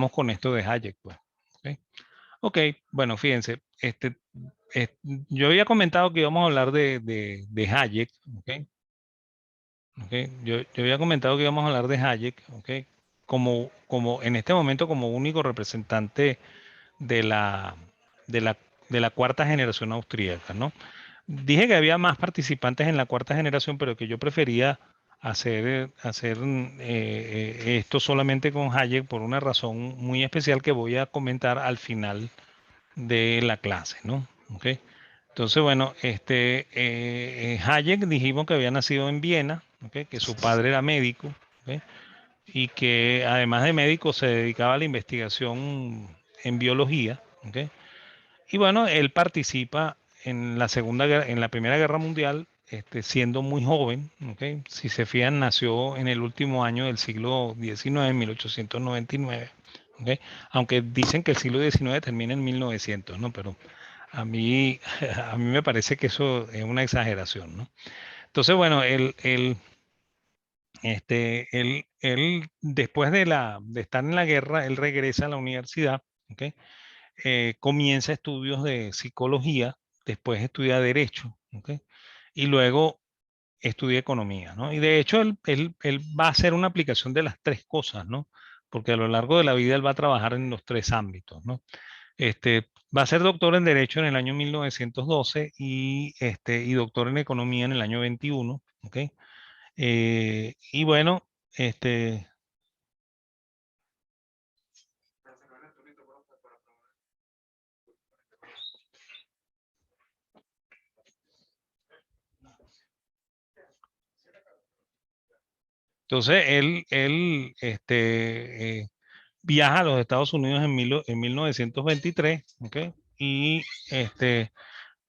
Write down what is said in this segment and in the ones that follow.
con esto de Hayek, pues. Ok, bueno, fíjense, yo había comentado que íbamos a hablar de Hayek, ¿ok? Yo había comentado que íbamos a hablar de Hayek, ¿ok? Como en este momento como único representante de la, de la, de la cuarta generación austríaca, ¿no? Dije que había más participantes en la cuarta generación, pero que yo prefería hacer esto solamente con Hayek por una razón muy especial que voy a comentar al final de la clase, ¿no? ¿Ok? Entonces, bueno, Hayek dijimos que había nacido en Viena, ¿ok? Que su padre era médico, ¿ok? Y que además de médico se dedicaba a la investigación en biología, ¿ok? Y bueno, él participa en en la Primera Guerra Mundial, siendo muy joven, ¿ok? Si se fijan, nació en el último año del siglo XIX, en 1899, ¿ok? Aunque dicen que el siglo XIX termina en 1900, ¿no? Pero a mí, a mí me parece que eso es una exageración, ¿no? Entonces, bueno, después de estar en la guerra, él regresa a la universidad, ¿ok? Comienza estudios de psicología, después estudia derecho, ¿ok? Y luego estudia economía, ¿no? Y de hecho él va a hacer una aplicación de las tres cosas, ¿no? Porque a lo largo de la vida él va a trabajar en los tres ámbitos, ¿no? Va a ser doctor en derecho en el año 1912 y doctor en economía en el año 21, ¿ok? Y bueno, este, entonces viaja a los Estados Unidos en 1923, ¿ok? Y, este,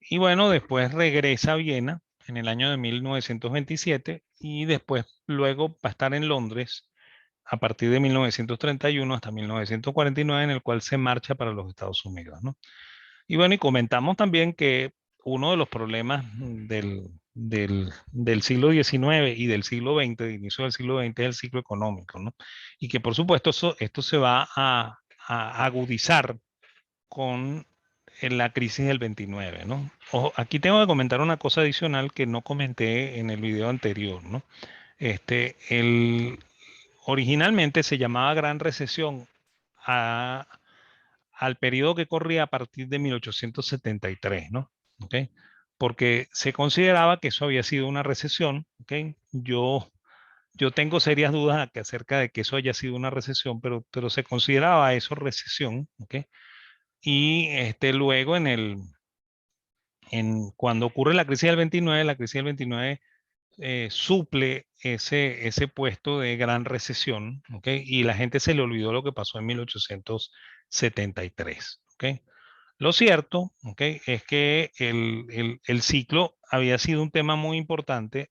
y bueno, después regresa a Viena en el año de 1927 y después luego va a estar en Londres a partir de 1931 hasta 1949, en el cual se marcha para los Estados Unidos, ¿no? Y bueno, y comentamos también que uno de los problemas del siglo XIX y del siglo XX, de inicio del siglo XX, es el ciclo económico, ¿no? Y que por supuesto esto se va a agudizar con la crisis del 29, ¿no? Ojo, aquí tengo que comentar una cosa adicional que no comenté en el video anterior, ¿no? Este, el, Originalmente se llamaba Gran Recesión a al periodo que corría a partir de 1873, ¿no? ¿Ok? Porque se consideraba que eso había sido una recesión, ¿ok? Yo tengo serias dudas acerca de que eso haya sido una recesión, pero se consideraba eso recesión, ¿ok? Y luego cuando ocurre la crisis del 29, la crisis del 29 suple ese puesto de gran recesión, ¿ok? Y la gente se le olvidó lo que pasó en 1873, ¿ok? Lo cierto, ¿ok? Es que el ciclo había sido un tema muy importante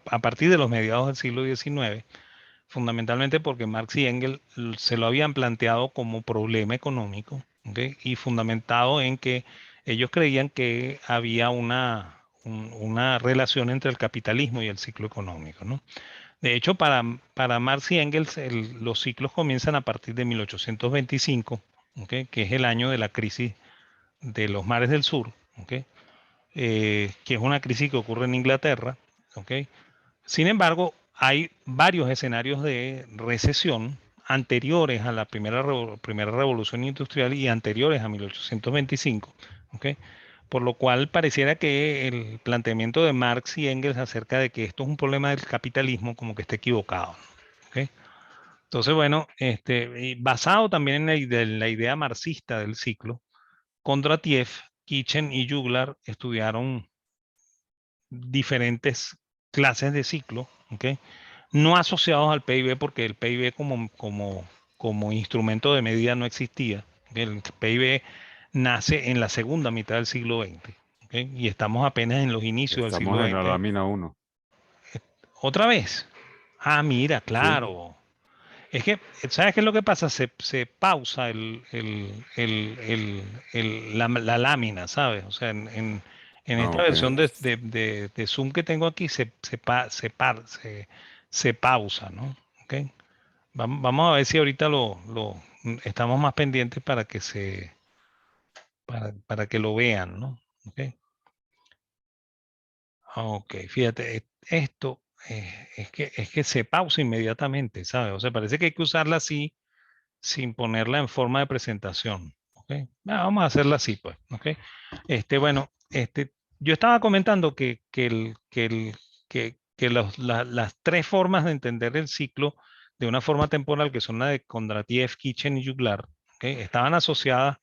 a partir de los mediados del siglo XIX, fundamentalmente porque Marx y Engels se lo habían planteado como problema económico, ¿ok? Y fundamentado en que ellos creían que había una relación entre el capitalismo y el ciclo económico, ¿no? De hecho, para Marx y Engels, los ciclos comienzan a partir de 1825, ¿ok? Que es el año de la crisis de los mares del sur, ¿ok? Que es una crisis que ocurre en Inglaterra, ¿ok? Sin embargo, hay varios escenarios de recesión anteriores a la primera revolución industrial y anteriores a 1825, ¿ok? Por lo cual pareciera que el planteamiento de Marx y Engels acerca de que esto es un problema del capitalismo como que está equivocado, ¿ok? Entonces, bueno, y basado también en la idea marxista del ciclo, Kondratiev, Kitchen y Juglar estudiaron diferentes clases de ciclo, ¿ok? No asociados al PIB porque el PIB como instrumento de medida no existía. El PIB nace en la segunda mitad del siglo XX, ¿ok? Y estamos apenas en los inicios del siglo Estamos en la XX. lámina uno. ¿Otra vez? Ah, mira, Sí. claro. Es que, ¿sabes qué es lo que pasa? Se pausa la lámina, ¿sabes? O sea, en Ah, esta ok. versión de Zoom que tengo aquí se pausa, ¿no? ¿Ok? Vamos a ver si ahorita estamos más pendientes para que lo vean, ¿no? Ok, ok, fíjate, esto es que se pausa inmediatamente, ¿sabes? O sea, parece que hay que usarla así sin ponerla en forma de presentación. ¿Ok? Vamos a hacerla así, pues. ¿Ok? Bueno, yo estaba comentando que las tres formas de entender el ciclo de una forma temporal, que son la de Kondratiev, Kitchen y Juglar, ¿ok? Estaban asociadas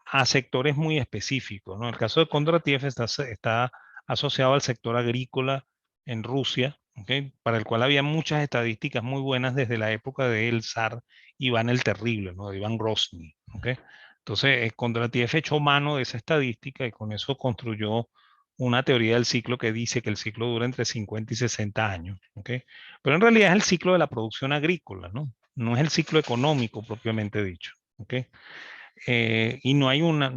a sectores muy específicos, ¿no? El caso de Kondratiev está asociado al sector agrícola en Rusia, ¿ok? Para el cual había muchas estadísticas muy buenas desde la época del zar Iván el Terrible, ¿no? De Iván Grozny, ¿ok? Entonces, Kondratiev echó mano de esa estadística y con eso construyó una teoría del ciclo que dice que el ciclo dura entre 50 y 60 años, ¿ok? Pero en realidad es el ciclo de la producción agrícola, ¿no? No es el ciclo económico propiamente dicho, ¿ok? Y no hay una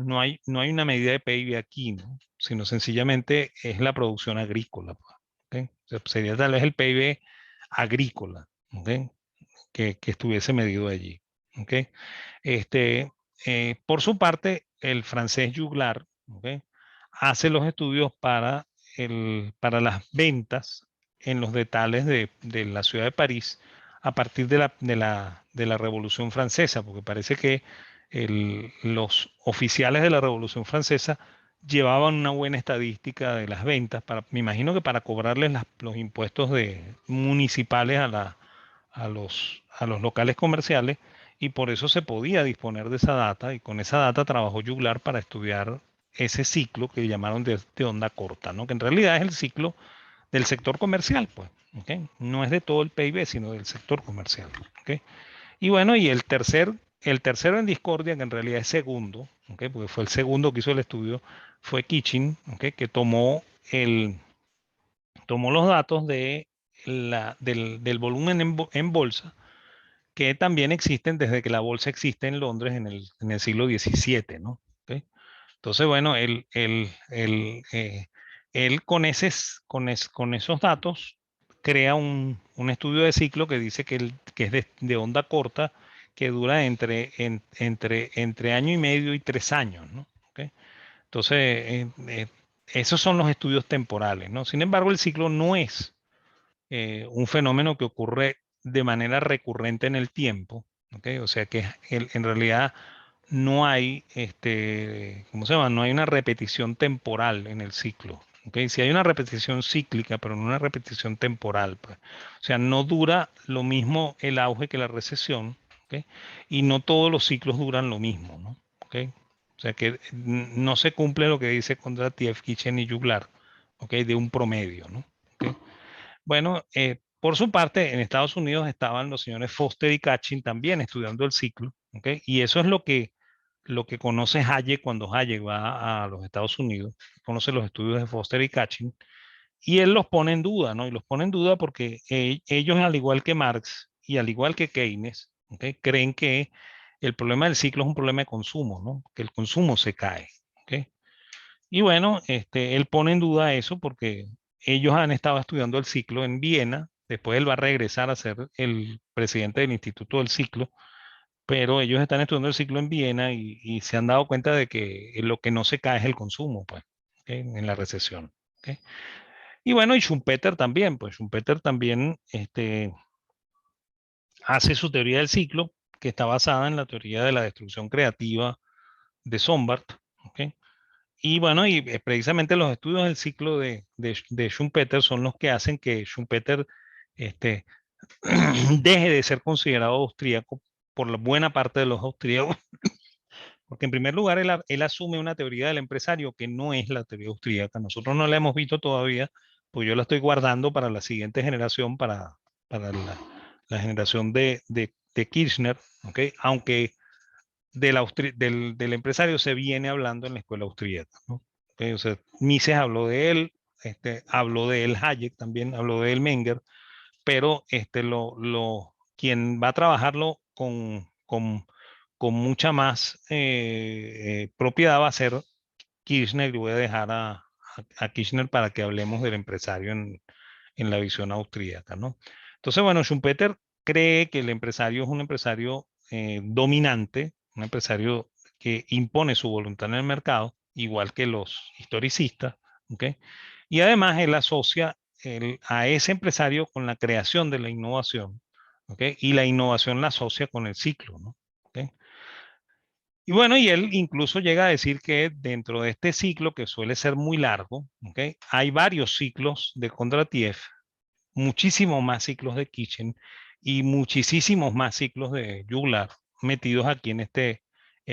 medida de PIB aquí, ¿no? Sino sencillamente es la producción agrícola, pues, ¿ok? O sea, sería tal vez el PIB agrícola, ¿ok? Que estuviese medido allí, ¿ok? Este, por su parte, el francés Juglar, ¿ok? Hace los estudios para las ventas en los detalles de la ciudad de París a partir de la Revolución Francesa, porque parece que los oficiales de la Revolución Francesa llevaban una buena estadística de las ventas, me imagino que para cobrarles los impuestos municipales a los locales comerciales, y por eso se podía disponer de esa data, y con esa data trabajó Juglar para estudiar ese ciclo que llamaron de onda corta, ¿no? Que en realidad es el ciclo del sector comercial, pues, ¿ok? No es de todo el PIB, sino del sector comercial, ¿ok? Y bueno, y el tercero en discordia, que en realidad es segundo, ¿ok? Porque fue el segundo que hizo el estudio, fue Kitchen, ¿ok? Que tomó los datos del volumen en bolsa, que también existen desde que la bolsa existe en Londres en el siglo XVII, ¿no? ¿Ok? Entonces, bueno, él con esos datos crea un estudio de ciclo que dice que es de onda corta, que dura entre año y medio y 3 años, ¿no? ¿Ok? Entonces, esos son los estudios temporales, ¿no? Sin embargo, el ciclo no es un fenómeno que ocurre de manera recurrente en el tiempo, ¿ok? O sea que en realidad no hay, ¿cómo se llama? No hay una repetición temporal en el ciclo, ¿ok? Si hay una repetición cíclica, pero no una repetición temporal, pues. O sea, no dura lo mismo el auge que la recesión, ¿ok? Y no todos los ciclos duran lo mismo, ¿no? ¿Ok? O sea que no se cumple lo que dice Kondratiev, Kitchen y Juglar, ¿ok? De un promedio, ¿no? ¿Ok? Bueno, por su parte, en Estados Unidos estaban los señores Foster y Catching también estudiando el ciclo, ¿ok? Y eso es lo que conoce Hayek cuando Hayek va a los Estados Unidos, conoce los estudios de Foster y Catching, y él los pone en duda, ¿no? Y los pone en duda porque ellos, al igual que Marx y al igual que Keynes, ¿ok? Creen que el problema del ciclo es un problema de consumo, ¿no? Que el consumo se cae, ¿ok? Y bueno, él pone en duda eso porque ellos han estado estudiando el ciclo en Viena, después él va a regresar a ser el presidente del Instituto del Ciclo, pero ellos están estudiando el ciclo en Viena y se han dado cuenta de que lo que no se cae es el consumo, pues, ¿ok? En la recesión. ¿Ok? Y bueno, y Schumpeter también, pues Schumpeter también hace su teoría del ciclo, que está basada en la teoría de la destrucción creativa de Sombart, ¿ok? Y bueno, y precisamente los estudios del ciclo de Schumpeter son los que hacen que Schumpeter este, deje de ser considerado austríaco por la buena parte de los austríacos, porque en primer lugar él asume una teoría del empresario que no es la teoría austríaca. Nosotros no la hemos visto todavía, pues yo la estoy guardando para la siguiente generación, para la generación de Kirchner, ¿ok? Aunque del empresario se viene hablando en la escuela austríaca, ¿no? O sea, Mises habló de él Hayek también, habló de él Menger, pero quien va a trabajarlo con mucha más propiedad va a ser Kirchner, y voy a dejar a Kirchner para que hablemos del empresario en la visión austríaca, ¿no? Entonces, bueno, Schumpeter cree que el empresario es un empresario dominante, un empresario que impone su voluntad en el mercado, igual que los historicistas, ¿ok? Y además él asocia a ese empresario con la creación de la innovación, ¿ok? Y la innovación la asocia con el ciclo, ¿no? ¿Ok? Y bueno, y él incluso llega a decir que dentro de este ciclo, que suele ser muy largo, ¿ok? Hay varios ciclos de Kondratiev, muchísimos más ciclos de Kitchen y muchísimos más ciclos de Juglar metidos aquí en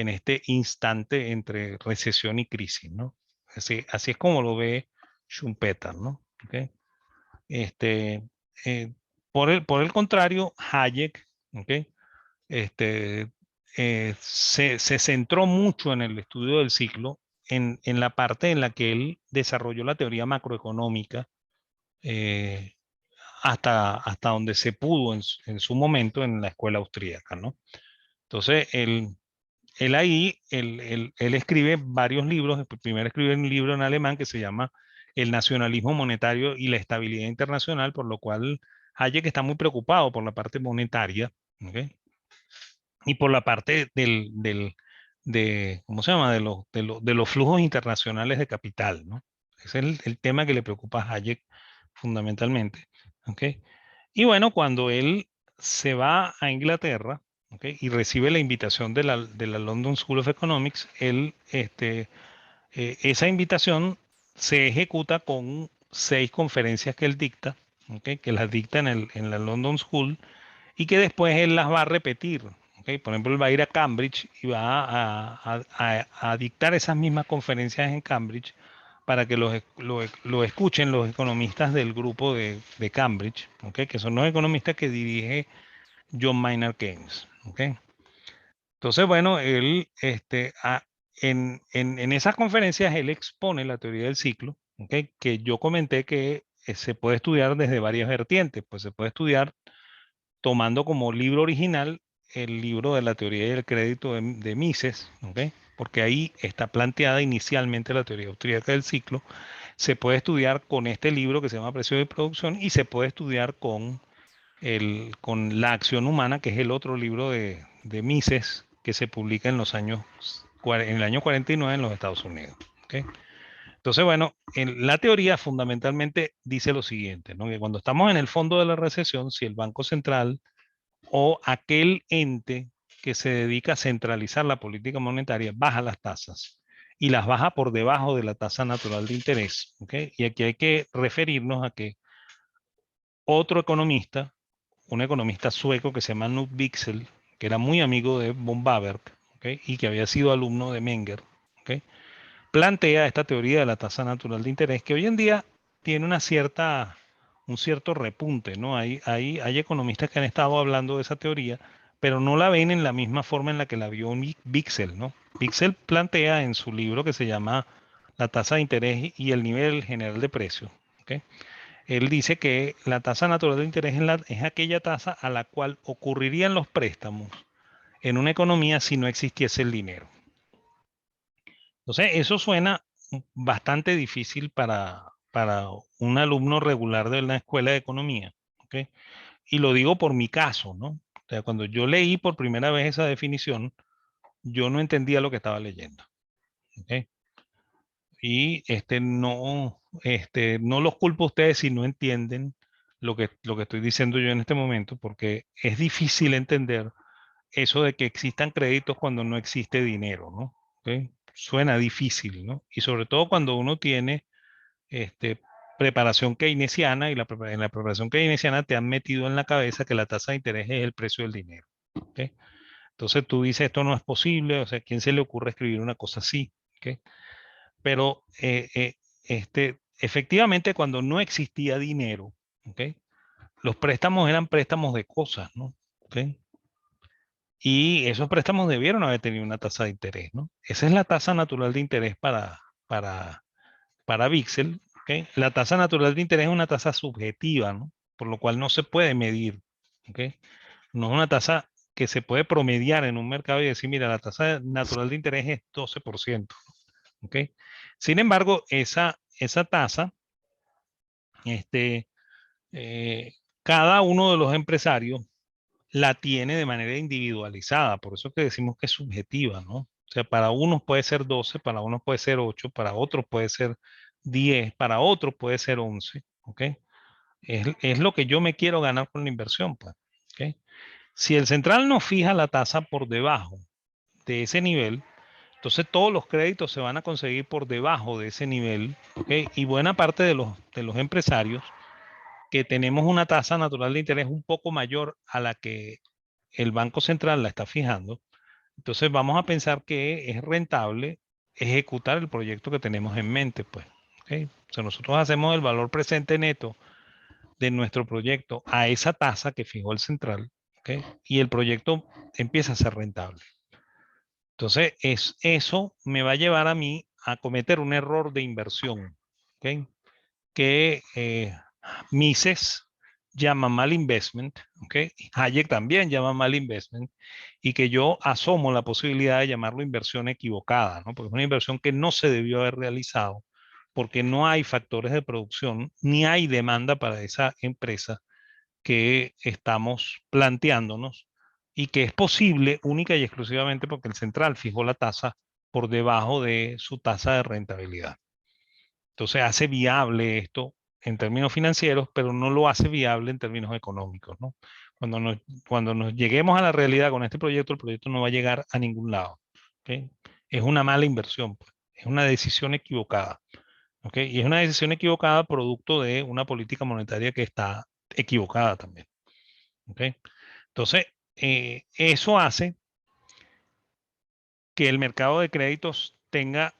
este instante entre recesión y crisis, ¿no? Así es como lo ve Schumpeter, ¿no? ¿Ok? Este, eh, por el contrario, Hayek, ¿ok? Este, se centró mucho en el estudio del ciclo, en la parte en la que él desarrolló la teoría macroeconómica, eh, hasta donde se pudo en su momento en la escuela austríaca, ¿no? Entonces, él escribe varios libros. Primero escribe un libro en alemán que se llama El nacionalismo monetario y la estabilidad internacional, por lo cual Hayek está muy preocupado por la parte monetaria, ¿ok? Y por la parte ¿cómo se llama? De los flujos internacionales de capital, ¿no? Ese es el tema que le preocupa a Hayek fundamentalmente, ¿ok? Y bueno, cuando él se va a Inglaterra, ¿ok? Y recibe la invitación de la London School of Economics, esa invitación se ejecuta con 6 conferencias que él dicta, ¿ok? Que las dicta en la London School y que después él las va a repetir. ¿Ok? Por ejemplo, él va a ir a Cambridge y va a dictar esas mismas conferencias en Cambridge para que lo escuchen los economistas del grupo de Cambridge, ¿ok? Que son los economistas que dirige John Maynard Keynes. ¿Ok? Entonces, bueno, en esas conferencias él expone la teoría del ciclo, ¿ok? Que yo comenté que se puede estudiar desde varias vertientes. Pues se puede estudiar tomando como libro original el libro de la teoría del crédito de Mises, ¿ok? Porque ahí está planteada inicialmente la teoría austríaca del ciclo. Se puede estudiar con este libro que se llama Precio de Producción y se puede estudiar con La acción humana, que es el otro libro de Mises que se publica en en el año 49 en los Estados Unidos. ¿Ok? Entonces, bueno, la teoría fundamentalmente dice lo siguiente, ¿no? Que cuando estamos en el fondo de la recesión, si el Banco Central o aquel ente que se dedica a centralizar la política monetaria baja las tasas y las baja por debajo de la tasa natural de interés. ¿Okay? Y aquí hay que referirnos a que otro economista, un economista sueco que se llama Knut Wicksell, que era muy amigo de von Baberg, ¿okay? Y que había sido alumno de Menger, ¿okay? Plantea esta teoría de la tasa natural de interés que hoy en día tiene un cierto repunte, ¿no? Hay economistas que han estado hablando de esa teoría, pero no la ven en la misma forma en la que la vio Wicksell, ¿no? Wicksell plantea en su libro que se llama La tasa de interés y el nivel general de precios, ¿ok? Él dice que la tasa natural de interés es aquella tasa a la cual ocurrirían los préstamos en una economía si no existiese el dinero. Entonces, eso suena bastante difícil para un alumno regular de la escuela de economía. ¿Ok? Y lo digo por mi caso, ¿no? O sea, cuando yo leí por primera vez esa definición, yo no entendía lo que estaba leyendo. ¿Ok? Y no los culpo a ustedes si no entienden lo que estoy diciendo yo en este momento, porque es difícil entender eso de que existan créditos cuando no existe dinero, ¿no? ¿Ok? Suena difícil, ¿no? Y sobre todo cuando uno tiene este, preparación keynesiana y en la preparación keynesiana te han metido en la cabeza que la tasa de interés es el precio del dinero. ¿Ok? Entonces tú dices, esto no es posible, o sea, ¿quién se le ocurre escribir una cosa así? ¿Ok? Pero efectivamente cuando no existía dinero, ¿ok? Los préstamos eran préstamos de cosas, ¿no? ¿Ok? Y esos préstamos debieron haber tenido una tasa de interés, ¿no? Esa es la tasa natural de interés para Bixel, ¿ok? La tasa natural de interés es una tasa subjetiva, ¿no? Por lo cual no se puede medir, ¿ok? No es una tasa que se puede promediar en un mercado y decir, mira, la tasa natural de interés es 12%, ¿ok? Sin embargo, esa tasa, este, cada uno de los empresarios la tiene de manera individualizada. Por eso que decimos que es subjetiva, ¿no? O sea, para unos puede ser 12, para unos puede ser 8, para otros puede ser 10, para otros puede ser 11, ¿ok? Es lo que yo me quiero ganar con la inversión, pues, ¿ok? Si el central no fija la tasa por debajo de ese nivel, entonces todos los créditos se van a conseguir por debajo de ese nivel, ¿ok? Y buena parte de los empresarios que tenemos una tasa natural de interés un poco mayor a la que el Banco Central la está fijando, entonces vamos a pensar que es rentable ejecutar el proyecto que tenemos en mente, pues. ¿Ok? O sea, nosotros hacemos el valor presente neto de nuestro proyecto a esa tasa que fijó el central, ¿ok? Y el proyecto empieza a ser rentable. Entonces, eso me va a llevar a mí a cometer un error de inversión, ¿ok? Que Mises llama mal investment, ¿ok? Hayek también llama mal investment, y que yo asomo la posibilidad de llamarlo inversión equivocada, ¿no? Porque es una inversión que no se debió haber realizado, porque no hay factores de producción, ni hay demanda para esa empresa que estamos planteándonos y que es posible única y exclusivamente porque el central fijó la tasa por debajo de su tasa de rentabilidad. Entonces hace viable esto en términos financieros, pero no lo hace viable en términos económicos, ¿no? Cuando nos lleguemos a la realidad con este proyecto, el proyecto no va a llegar a ningún lado, ¿ok? Es una mala inversión, pues. Es una decisión equivocada, ¿ok? Y es una decisión equivocada producto de una política monetaria que está equivocada también, ¿ok? Entonces, eso hace que el mercado de créditos tenga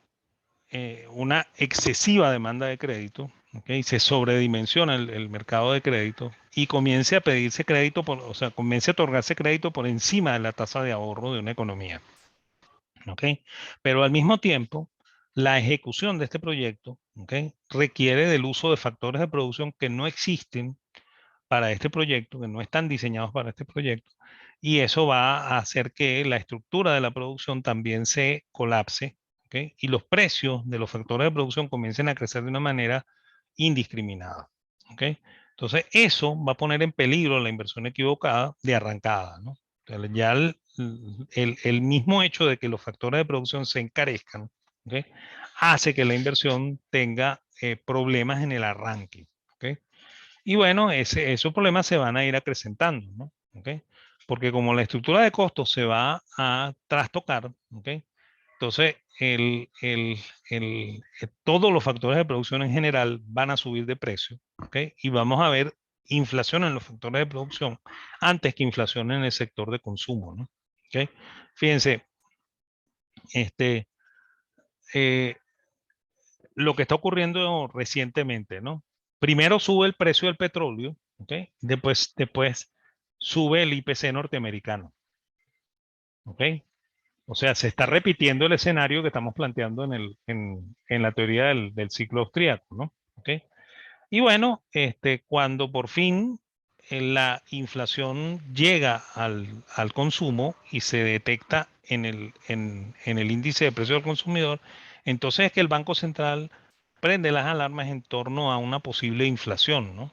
una excesiva demanda de crédito, ¿okay? Se sobredimensiona el mercado de crédito y comience a pedirse crédito, o sea, comience a otorgarse crédito por encima de la tasa de ahorro de una economía, ¿okay? Pero al mismo tiempo, la ejecución de este proyecto, ¿okay? Requiere del uso de factores de producción que no existen para este proyecto, que no están diseñados para este proyecto, y eso va a hacer que la estructura de la producción también se colapse, ¿ok? Y los precios de los factores de producción comiencen a crecer de una manera indiscriminada, ¿ok? Entonces, eso va a poner en peligro la inversión equivocada de arrancada, ¿no? Ya el mismo hecho de que los factores de producción se encarezcan, ¿ok? Hace que la inversión tenga problemas en el arranque, ¿ok? Y bueno, esos problemas se van a ir acrecentando, ¿no? ¿Ok? Porque como la estructura de costos se va a trastocar, ¿ok? Entonces, todos los factores de producción en general van a subir de precio, ¿ok? Y vamos a ver inflación en los factores de producción antes que inflación en el sector de consumo, ¿no? ¿Ok? Fíjense, este, eh, lo que está ocurriendo recientemente, ¿no? Primero sube el precio del petróleo, ¿ok? Después sube el IPC norteamericano, ¿ok? O sea, se está repitiendo el escenario que estamos planteando en la teoría del ciclo austríaco, ¿no? ¿Ok? Y bueno, cuando por fin la inflación llega al consumo y se detecta en el índice de precio del consumidor, entonces es que el Banco Central prende las alarmas en torno a una posible inflación, ¿no?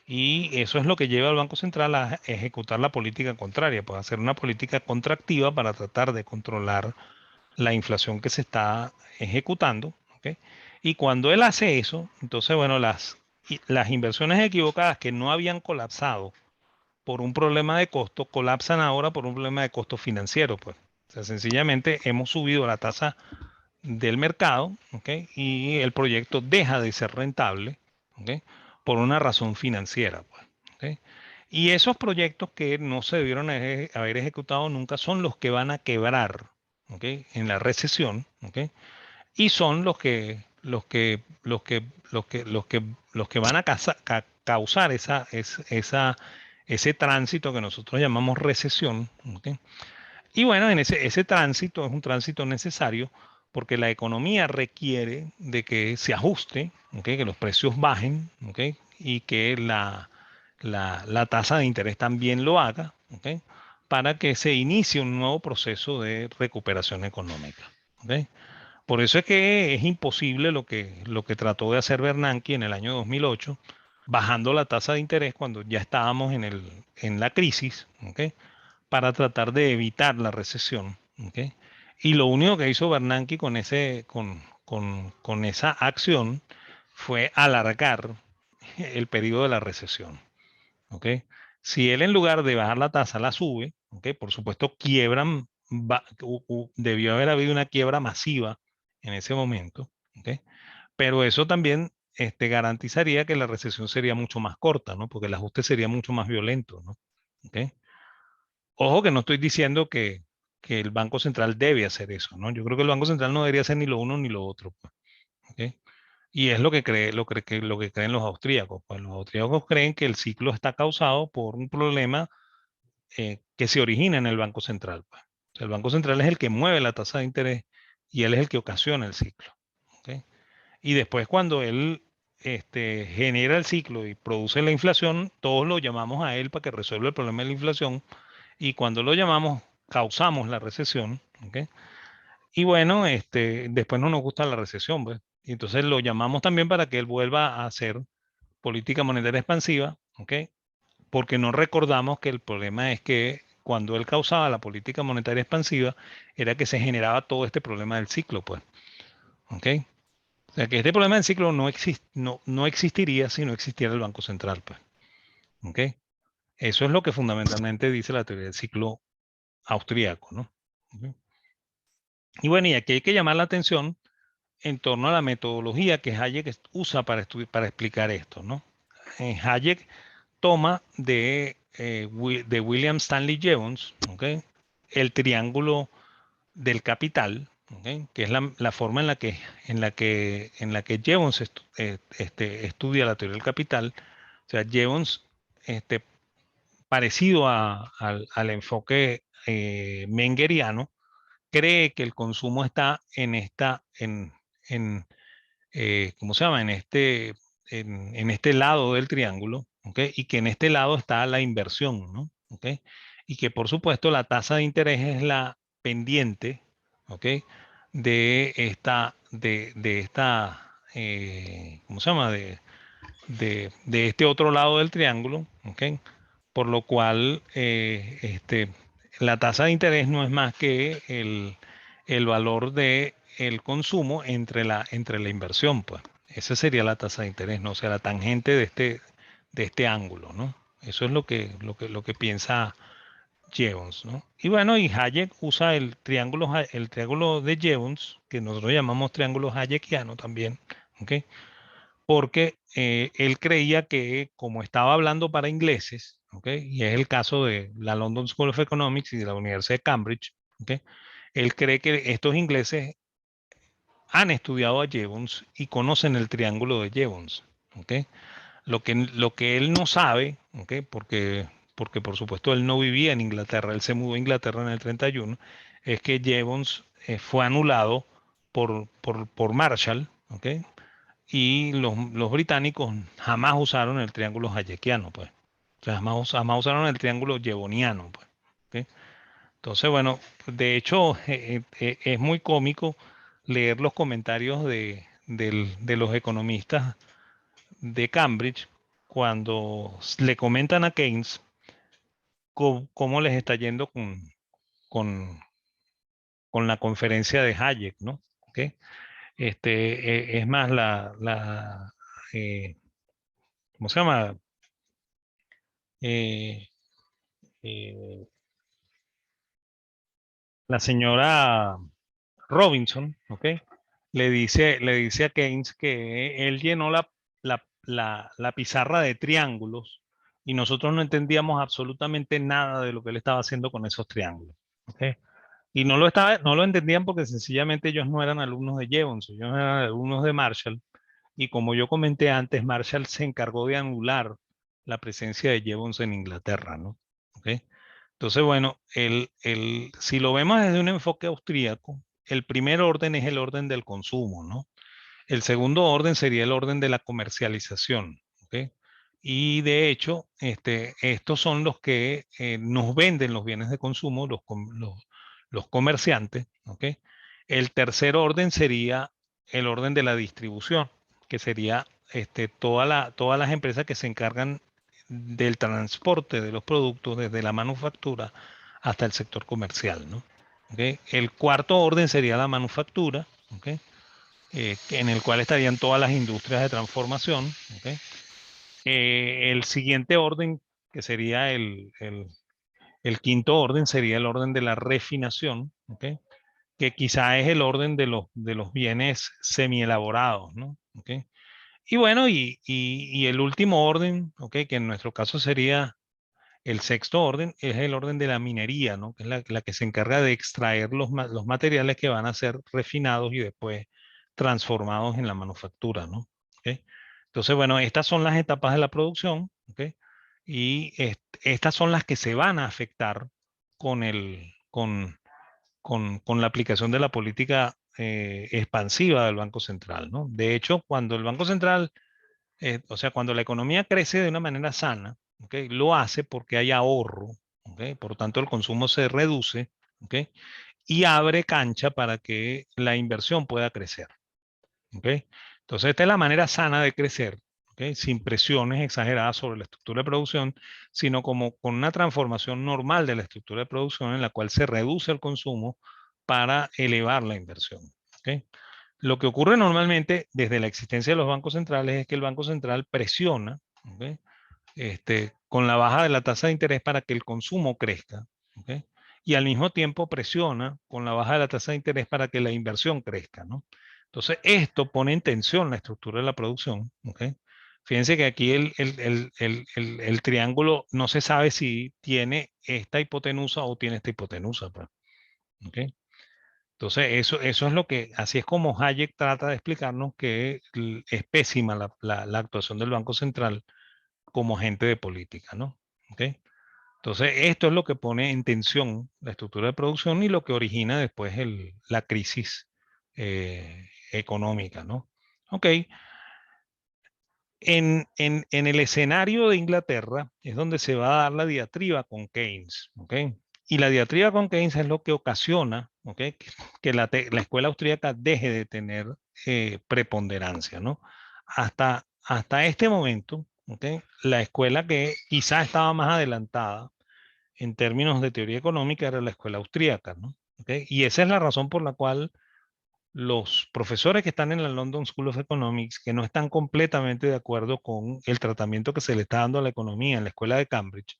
Y eso es lo que lleva al Banco Central a ejecutar la política contraria, pues hacer una política contractiva para tratar de controlar la inflación que se está ejecutando, ¿ok? Y cuando él hace eso, entonces, bueno, las inversiones equivocadas que no habían colapsado por un problema de costo, colapsan ahora por un problema de costo financiero, pues. O sea, sencillamente hemos subido la tasa del mercado, ¿ok? Y el proyecto deja de ser rentable, ¿ok? Por una razón financiera, pues, ¿ok? Y esos proyectos que no se debieron haber ejecutado nunca son los que van a quebrar, ¿ok? En la recesión, ¿ok? Y son los que van a causar ese tránsito que nosotros llamamos recesión, ¿ok? Y bueno, ese tránsito es un tránsito necesario porque la economía requiere de que se ajuste, ¿okay? Que los precios bajen, ¿okay? Y que la tasa de interés también lo haga, ¿okay? Para que se inicie un nuevo proceso de recuperación económica, ¿okay? Por eso es que es imposible lo que trató de hacer Bernanke en el año 2008, bajando la tasa de interés cuando ya estábamos en la crisis, ¿ok? Para tratar de evitar la recesión, ¿ok? Y lo único que hizo Bernanke con esa acción fue alargar el periodo de la recesión, ¿ok? Si él en lugar de bajar la tasa la sube, ¿ok? Por supuesto debió haber habido una quiebra masiva en ese momento, ¿ok? Pero eso también garantizaría que la recesión sería mucho más corta, ¿no? Porque el ajuste sería mucho más violento, ¿no? ¿Ok? Ojo que no estoy diciendo que el Banco Central debe hacer eso, ¿no? Yo creo que el Banco Central no debería hacer ni lo uno ni lo otro, pues, ¿ok? Y es lo que creen los austríacos. Pues los austríacos creen que el ciclo está causado por un problema que se origina en el Banco Central, pues. O sea, el Banco Central es el que mueve la tasa de interés y él es el que ocasiona el ciclo, ¿ok? Y después cuando él genera el ciclo y produce la inflación, todos lo llamamos a él para que resuelva el problema de la inflación y cuando lo llamamos, causamos la recesión, ¿ok? Y bueno, después no nos gusta la recesión, pues. Y entonces lo llamamos también para que él vuelva a hacer política monetaria expansiva, ¿ok? Porque no recordamos que el problema es que cuando él causaba la política monetaria expansiva, era que se generaba todo este problema del ciclo, pues, ¿ok? O sea que este problema del ciclo no existiría si no existiera el Banco Central, pues, ¿ok? Eso es lo que fundamentalmente dice la teoría del ciclo austríaco, ¿no? ¿Ok? Y bueno, y aquí hay que llamar la atención en torno a la metodología que Hayek usa para explicar esto, ¿no? Hayek toma de William Stanley Jevons, ¿okay? El triángulo del capital, ¿okay? Que es la forma en la que Jevons estudia la teoría del capital. O sea, Jevons, este, parecido al enfoque mengeriano, cree que el consumo está en ¿cómo se llama? En este lado del triángulo, ¿ok? Y que en este lado está la inversión, ¿no? ¿Ok? Y que por supuesto la tasa de interés es la pendiente, ¿ok? ¿Cómo se llama? De este otro lado del triángulo, ¿ok? Por lo cual, la tasa de interés no es más que el valor de el consumo entre la inversión, pues. Esa sería la tasa de interés, ¿no? O sea, la tangente de este ángulo, ¿no? Eso es lo que piensa Jevons, ¿no? Y bueno, y Hayek usa el triángulo de Jevons, que nosotros llamamos triángulo hayekiano también, ¿ok? Porque él creía que como estaba hablando para ingleses, ¿okay? Y es el caso de la London School of Economics y de la Universidad de Cambridge, ¿okay? Él cree que estos ingleses han estudiado a Jevons y conocen el triángulo de Jevons, ¿okay? Lo que él no sabe, ¿okay? Porque por supuesto él no vivía en Inglaterra, él se mudó a Inglaterra en el 31, es que Jevons fue anulado por Marshall, ¿okay? Y los británicos jamás usaron el triángulo hayekiano, pues. O sea, jamás usaron el triángulo jevoniano, pues. ¿Ok? Entonces, bueno, de hecho, es muy cómico leer los comentarios de los economistas de Cambridge cuando le comentan a Keynes cómo les está yendo con, con la conferencia de Hayek, ¿no? ¿Ok? Es más, eh, ¿cómo se llama? eh, eh, la señora Robinson, ¿ok? Le dice a Keynes que él llenó la pizarra de triángulos y nosotros no entendíamos absolutamente nada de lo que él estaba haciendo con esos triángulos, ¿ok? Y no lo entendían porque sencillamente ellos no eran alumnos de Jevons, ellos eran alumnos de Marshall. Y como yo comenté antes, Marshall se encargó de anular la presencia de Jevons en Inglaterra, ¿no? ¿Ok? Entonces, bueno, si lo vemos desde un enfoque austríaco, el primer orden es el orden del consumo, ¿no? El segundo orden sería el orden de la comercialización, ¿ok? Y de hecho, estos son los que nos venden los bienes de consumo, los comerciantes, ¿ok? El tercer orden sería el orden de la distribución, que sería todas las empresas que se encargan del transporte de los productos desde la manufactura hasta el sector comercial, ¿no? ¿Okay? El cuarto orden sería la manufactura, ¿okay? En el cual estarían todas las industrias de transformación, ¿okay? El siguiente orden, que sería el quinto orden, sería el orden de la refinación, ¿okay? Que quizá es el orden de los bienes semielaborados, ¿no? ¿Okay? Y bueno, y el último orden, ¿okay? Que en nuestro caso sería el sexto orden, es el orden de la minería, ¿no? Que es la que se encarga de extraer los materiales que van a ser refinados y después transformados en la manufactura, ¿no? ¿Okay? Entonces, bueno, estas son las etapas de la producción, ¿okay? Y estas son las que se van a afectar con con la aplicación de la política expansiva del Banco Central, ¿no? De hecho, cuando el Banco Central, o sea, cuando la economía crece de una manera sana, ¿okay? Lo hace porque hay ahorro, ¿okay? Por lo tanto, el consumo se reduce, ¿okay? Y abre cancha para que la inversión pueda crecer, ¿okay? Entonces, esta es la manera sana de crecer, ¿okay? Sin presiones exageradas sobre la estructura de producción, sino como con una transformación normal de la estructura de producción en la cual se reduce el consumo para elevar la inversión, ¿okay? Lo que ocurre normalmente desde la existencia de los bancos centrales es que el Banco Central presiona, ¿okay? Con la baja de la tasa de interés para que el consumo crezca, ¿okay? Y al mismo tiempo presiona con la baja de la tasa de interés para que la inversión crezca, ¿no? Entonces, esto pone en tensión la estructura de la producción, ¿okay? Fíjense que aquí el triángulo no se sabe si tiene esta hipotenusa o tiene esta hipotenusa, pues, ¿okay? Entonces, eso es lo que, así es como Hayek trata de explicarnos que es pésima la actuación del Banco Central como agente de política, ¿no? ¿Okay? Entonces, esto es lo que pone en tensión la estructura de producción y lo que origina después la crisis económica, ¿no? Ok, en el escenario de Inglaterra es donde se va a dar la diatriba con Keynes, ¿ok? Y la diatriba con Keynes es lo que ocasiona, ¿ok? Que la escuela austríaca deje de tener preponderancia, ¿no? Hasta este momento, ¿ok? La escuela que quizás estaba más adelantada en términos de teoría económica era la escuela austríaca, ¿no? ¿Ok? Y esa es la razón por la cual los profesores que están en la London School of Economics, que no están completamente de acuerdo con el tratamiento que se le está dando a la economía en la escuela de Cambridge,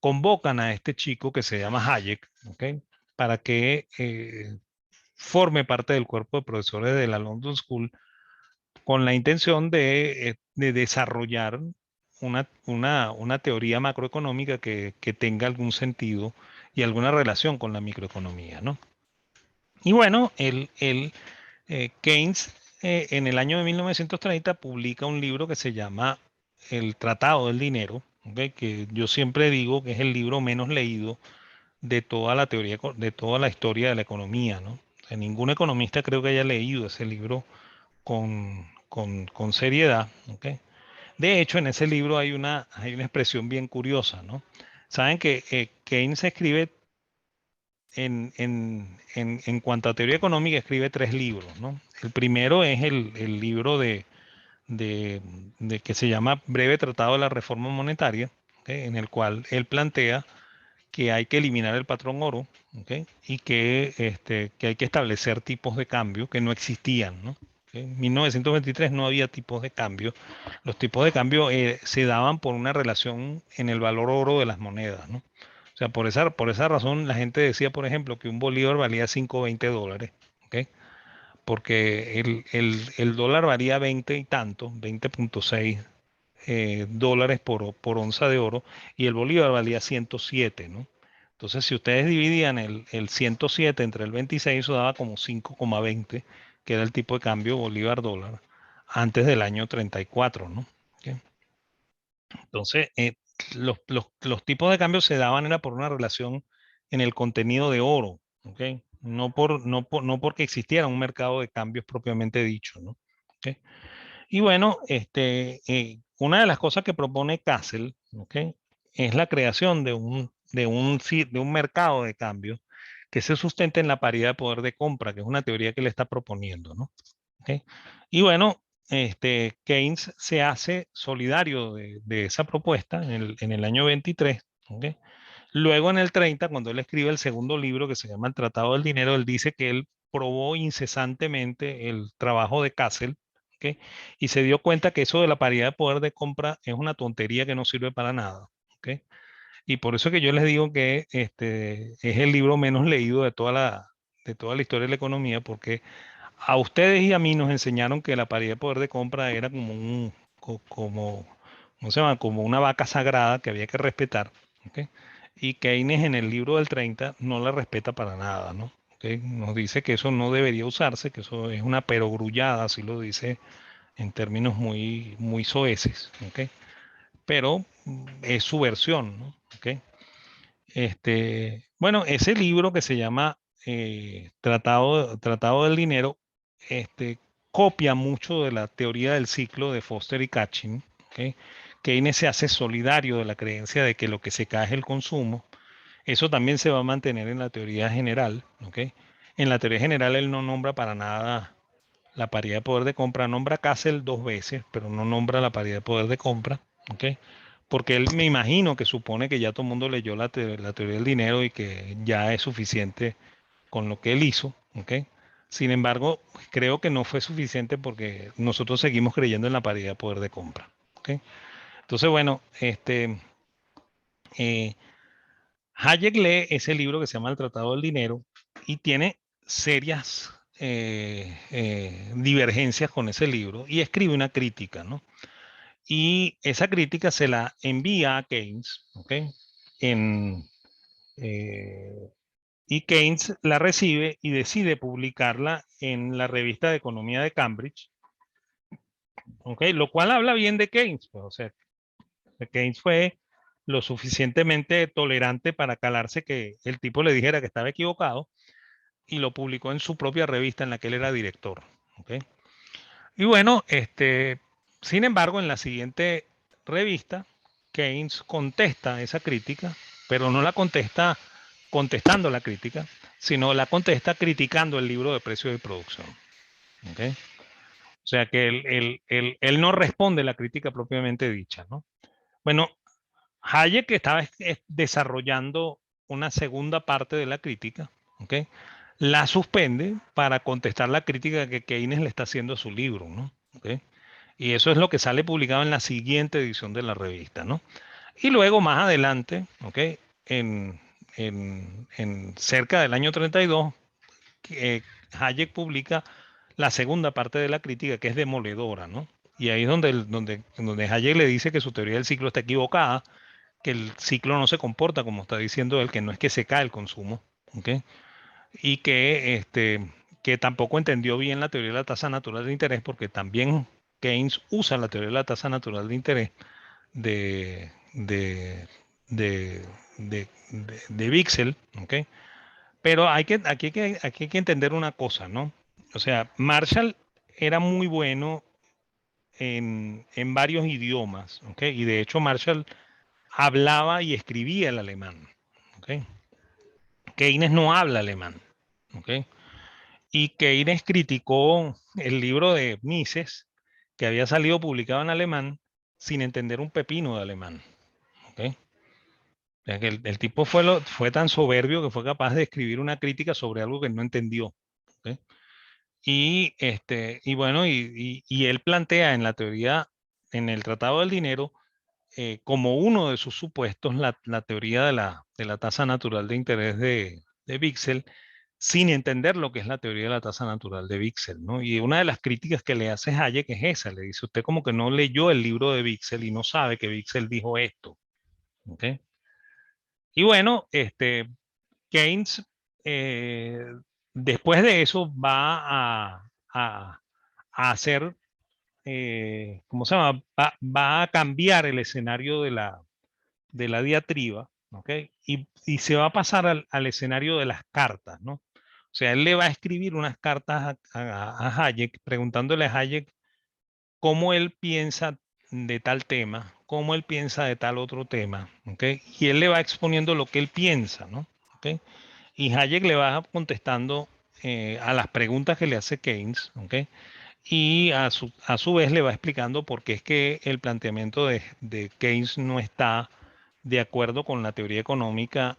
convocan a este chico que se llama Hayek, ¿okay? Para que forme parte del cuerpo de profesores de la London School con la intención de desarrollar una teoría macroeconómica que tenga algún sentido y alguna relación con la microeconomía, ¿no? Y bueno, Keynes en el año de 1930 publica un libro que se llama El Tratado del Dinero, ¿okay? Que yo siempre digo que es el libro menos leído de toda la teoría, de toda la historia de la economía, ¿no? O sea, ningún economista creo que haya leído ese libro con seriedad, ¿okay? De hecho, en ese libro hay una expresión bien curiosa, ¿no? Saben que Keynes escribe en cuanto a teoría económica, escribe tres libros, ¿no? El primero es el libro de, de que se llama Breve Tratado de la Reforma Monetaria, ¿okay? En el cual él plantea que hay que eliminar el patrón oro, ¿okay? Y que hay que establecer tipos de cambio que no existían, ¿no? ¿Okay? En 1923 no había tipos de cambio. Los tipos de cambio se daban por una relación en el valor oro de las monedas, ¿no? O sea, por esa razón la gente decía, por ejemplo, que un bolívar valía 5,20 dólares, ¿okay? Porque el dólar valía 20 y tanto, 20,6 dólares por onza de oro, y el bolívar valía 107, ¿no? Entonces, si ustedes dividían el 107 entre el 26, eso daba como 5,20, que era el tipo de cambio bolívar-dólar, antes del año 34, ¿no? ¿Okay? Entonces, los tipos de cambio se daban era por una relación en el contenido de oro, ¿ok? No porque existiera un mercado de cambios propiamente dicho, ¿no? ¿Ok? Y bueno, una de las cosas que propone Castle, ¿ok? Es la creación de un mercado de cambios que se sustente en la paridad de poder de compra, que es una teoría que le está proponiendo, ¿no? ¿Ok? Y bueno, Keynes se hace solidario de esa propuesta en el año 23. ¿Ok? Luego en el 30, cuando él escribe el segundo libro que se llama El Tratado del Dinero, él dice que él probó incesantemente el trabajo de Cassel, ¿ok? Y se dio cuenta que eso de la paridad de poder de compra es una tontería que no sirve para nada. ¿Ok? Y por eso que yo les digo que es el libro menos leído de toda la historia de la economía, porque a ustedes y a mí nos enseñaron que la paridad de poder de compra era como ¿cómo se llama? Como una vaca sagrada que había que respetar. ¿Ok? Y Keynes en el libro del 30 no la respeta para nada, ¿no? ¿Ok? Nos dice que eso no debería usarse, que eso es una perogrullada, así lo dice en términos muy, muy soeces. ¿Ok? Pero es su versión, ¿no? ¿Ok? Bueno, ese libro que se llama Tratado del Dinero, este, copia mucho de la teoría del ciclo de Foster y Catching. ¿Ok? Keynes se hace solidario de la creencia de que lo que se cae es el consumo. Eso también se va a mantener en la teoría general. ¿Ok? En la teoría general él no nombra para nada la paridad de poder de compra, nombra Castle dos veces, pero no nombra la paridad de poder de compra. ¿Ok? Porque él me imagino que supone que ya todo el mundo leyó la teoría del dinero y que ya es suficiente con lo que él hizo. ¿Ok? Sin embargo, creo que no fue suficiente porque nosotros seguimos creyendo en la paridad de poder de compra. ¿Ok? Entonces, bueno, eh, Hayek lee ese libro que se llama El Tratado del Dinero y tiene serias divergencias con ese libro y escribe una crítica, ¿no? Y esa crítica se la envía a Keynes, ¿ok? En, eh, y Keynes la recibe y decide publicarla en la revista de Economía de Cambridge, ¿ok? Lo cual habla bien de Keynes, pues, o sea, Keynes fue lo suficientemente tolerante para calarse que el tipo le dijera que estaba equivocado y lo publicó en su propia revista en la que él era director, ¿ok? Y bueno, sin embargo, en la siguiente revista, Keynes contesta esa crítica, pero no la contesta contestando la crítica, sino la contesta criticando el libro de precios de producción. ¿Okay? O sea que él no responde a la crítica propiamente dicha, ¿no? Bueno, Hayek estaba desarrollando una segunda parte de la crítica, ¿ok? La suspende para contestar la crítica que Keynes le está haciendo a su libro, ¿no? ¿Ok? Y eso es lo que sale publicado en la siguiente edición de la revista, ¿no? Y luego más adelante, ¿ok? En, en cerca del año 32, Hayek publica la segunda parte de la crítica que es demoledora, ¿no? Y ahí es donde Hayek le dice que su teoría del ciclo está equivocada, que el ciclo no se comporta como está diciendo él, que no es que se cae el consumo, ¿ok? Y que tampoco entendió bien la teoría de la tasa natural de interés, porque también Keynes usa la teoría de la tasa natural de interés de, de, de, de Wixell, ¿ok? Pero aquí hay que entender una cosa, ¿no? O sea, Marshall era muy bueno en varios idiomas, ¿ok? Y de hecho Marshall hablaba y escribía el alemán, ¿ok? Keynes no habla alemán, ¿ok? Y Keynes criticó el libro de Mises, que había salido publicado en alemán, sin entender un pepino de alemán, ¿ok? O sea, que el tipo fue tan soberbio que fue capaz de escribir una crítica sobre algo que no entendió, ¿ok? Y bueno, y él plantea en la teoría, en el Tratado del Dinero, como uno de sus supuestos la teoría de la tasa natural de interés de Wixell, sin entender lo que es la teoría de la tasa natural de Wixell, ¿no? Y una de las críticas que le hace Hayek es esa, le dice, usted como que no leyó el libro de Wixell y no sabe que Wixell dijo esto, ¿ok? Y bueno, Keynes, eh, después de eso, va a hacer, ¿cómo se llama? Va a cambiar el escenario de la diatriba, ¿ok? Y se va a pasar al escenario de las cartas, ¿no? O sea, él le va a escribir unas cartas a Hayek, preguntándole a Hayek cómo él piensa de tal tema, cómo él piensa de tal otro tema, ¿ok? Y él le va exponiendo lo que él piensa, ¿no? ¿Ok? Y Hayek le va contestando a las preguntas que le hace Keynes, ¿ok? y a su vez le va explicando por qué es que el planteamiento de Keynes no está de acuerdo con la teoría económica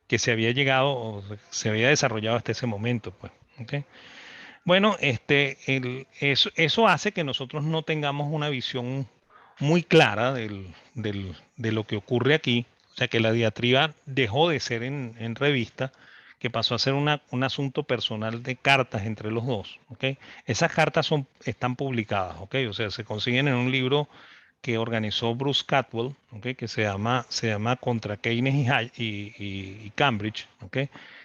que se había llegado o se había desarrollado hasta ese momento, pues. ¿Ok? Bueno, eso hace que nosotros no tengamos una visión muy clara de lo que ocurre aquí. O sea, que la diatriba dejó de ser en revista, que pasó a ser un asunto personal de cartas entre los dos. ¿Ok? Esas cartas están publicadas. ¿Ok? O sea, se consiguen en un libro que organizó Bruce Catwell, ¿ok? Que se llama Contra Keynes y Cambridge, ¿ok?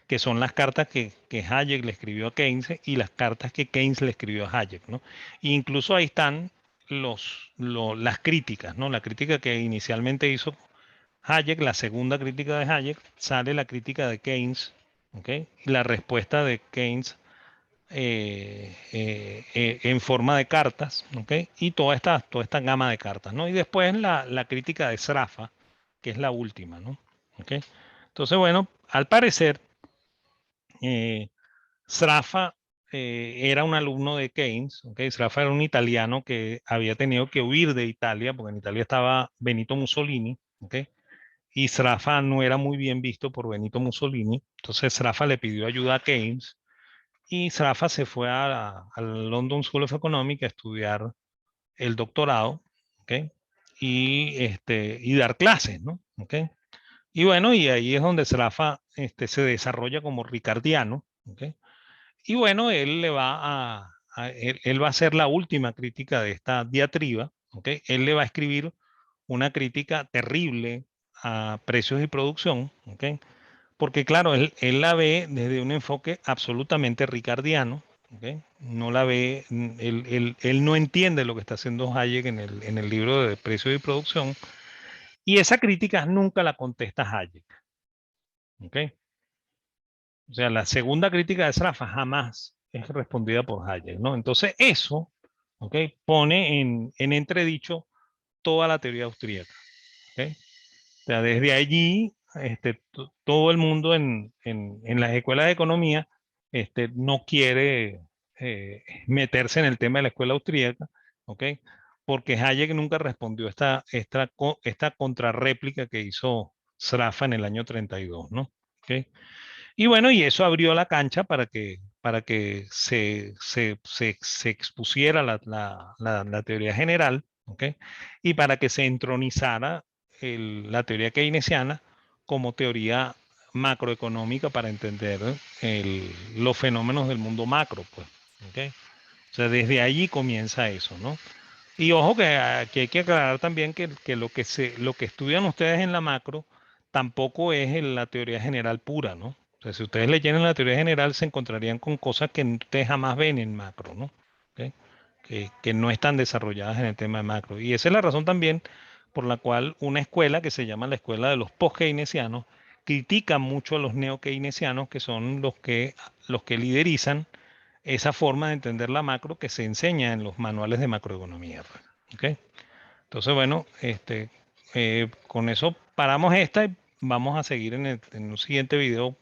Que son las cartas que Hayek le escribió a Keynes y las cartas que Keynes le escribió a Hayek, ¿no? E incluso ahí están las críticas, ¿no? La crítica que inicialmente hizo Hayek, la segunda crítica de Hayek, sale la crítica de Keynes, ¿ok? Y la respuesta de Keynes en forma de cartas, ¿ok? Y toda esta gama de cartas, ¿no? Y después la crítica de Sraffa, que es la última, ¿no? ¿Ok? Entonces, bueno, al parecer, eh, Sraffa era un alumno de Keynes, ¿ok? Sraffa era un italiano que había tenido que huir de Italia, porque en Italia estaba Benito Mussolini, ¿ok? Y Sraffa no era muy bien visto por Benito Mussolini, entonces Sraffa le pidió ayuda a Keynes y Sraffa se fue a la London School of Economics a estudiar el doctorado, ¿ok? Y dar clases, ¿no? ¿Ok? Y bueno, y ahí es donde Sraffa se desarrolla como ricardiano, ¿ok? Y bueno, él le va él va a hacer la última crítica de esta diatriba, ¿ok? Él le va a escribir una crítica terrible a precios y producción, ¿ok? Porque claro, él la ve desde un enfoque absolutamente ricardiano, ¿ok? No la ve, él no entiende lo que está haciendo Hayek en el libro de Precio y Producción, y esa crítica nunca la contesta Hayek, ¿ok? O sea, la segunda crítica de Sraffa jamás es respondida por Hayek, ¿no? Entonces eso, ¿ok? Pone en entredicho toda la teoría austríaca, ¿ok? O sea, desde allí, todo el mundo en las escuelas de economía no quiere meterse en el tema de la escuela austríaca, ¿ok? Porque Hayek nunca respondió esta contrarréplica que hizo Sraffa en el año 32, ¿no? ¿Ok? Y bueno, y eso abrió la cancha para que se expusiera la teoría general, ¿ok? Y para que se entronizara la teoría keynesiana como teoría macroeconómica para entender los fenómenos del mundo macro, pues, ¿ok? O sea, desde allí comienza eso, ¿no? Y ojo que aquí hay que aclarar también que lo que estudian ustedes en la macro tampoco es la teoría general pura, ¿no? O sea, si ustedes leyeran la teoría general se encontrarían con cosas que ustedes jamás ven en macro, ¿no? ¿Ok? Que no están desarrolladas en el tema de macro. Y esa es la razón también por la cual una escuela que se llama la escuela de los post-keynesianos critica mucho a los neo-keynesianos, que son los que liderizan esa forma de entender la macro que se enseña en los manuales de macroeconomía, pues. ¿Ok? Entonces, bueno, con eso paramos esta y vamos a seguir en un siguiente video